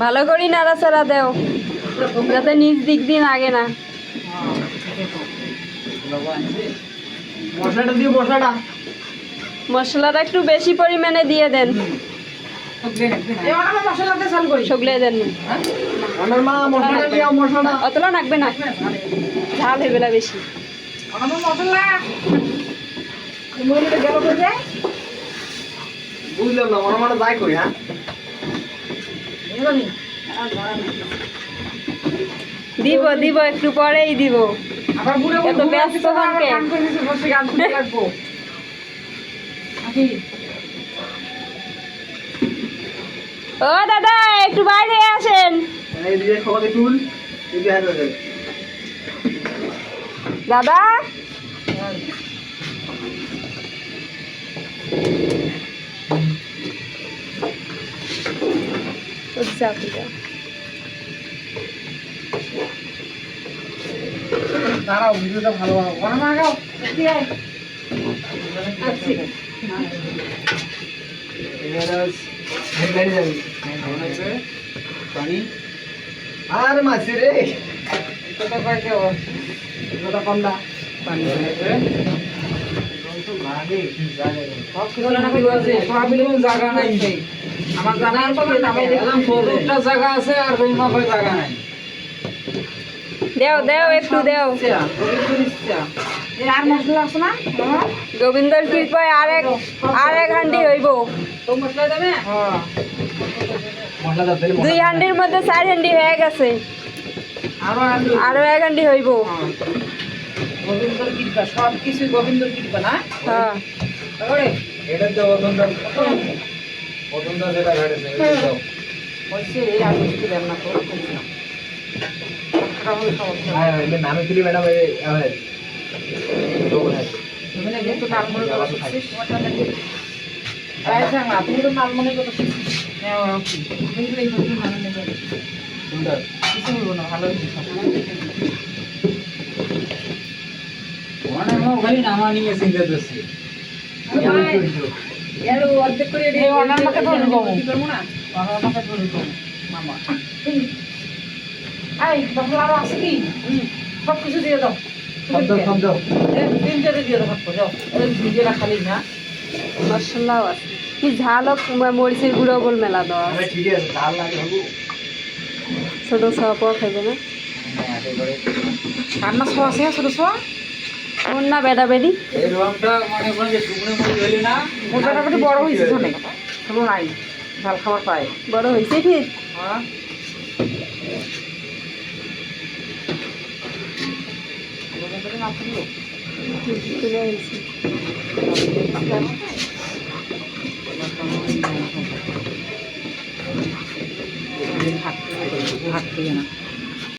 ভালো করি নাড়াচাড়া দেও যাতে নিজ দিক দিন আগে না। মশলাটা একটু বেশি পরিমাণে দিয়ে দেন, সগলে দেন। অতলা নাকবে না, ঝাল হয়ে বেলা বেশি। বুঝলাম না, মনে মনে যাই করি। হ্যাঁ দিব দিব, একটু পরেই দিব। এত ব্যস্ত থাকে। ও দাদা, একটু বাইরে আসেন। দাদা দাঁড়াও, ভিডিওটা ভালো আর মাছি রে জায়গা নাই আমার, জায়গা আছে আর জায়গা নাই। দেও দেও, একটু দেও। আর মশলা আছে না গোবিন্দর কৃপায় আর এক হান্ডি হইব। মশলা দেবে? 2 হান্ডির মধ্যে 4 হান্ডি হয়ে গেছে, আরো 1 হান্ডি হইব। গোবিন্দর কৃপা, সব কিছু গোবিন্দর কৃপা না? হ্যাঁ, এটা তো অতন্ডা যেটা ঘটেছে হয়েছে। এই আগে কিছু দেন না তো, নামে তুলি ম্যাডাম। তুমি না যেহেতু লালমনি কথা শিখছিস, না তুমি তো লালমনি কথা শিখছিস। কিছু বলবো না, ভালো অর্ধেক করে মামা আরো আছে কি? সব কিছু দিয়ে দাও, খালি না মশলাও আছে, কি ঝাল মরিচের গুঁড়ো বল মেলা দেওয়া। ঠিক আছে, ঝাল লাগে ছোট সপও খাইবে না, রান্না ছ আছে ছোট ছ ওর না বেড়া বেড়ি। এই রংটা মনে করেন যে শুকনো মরিচ হইলে না, মোটামুটি বড় হয়েছে তো নেই, ছোট নাই, ঝাল খাবার পায়। বড় হয়েছে ঠিক। হ্যাঁ তুলে আনছি। ভাত না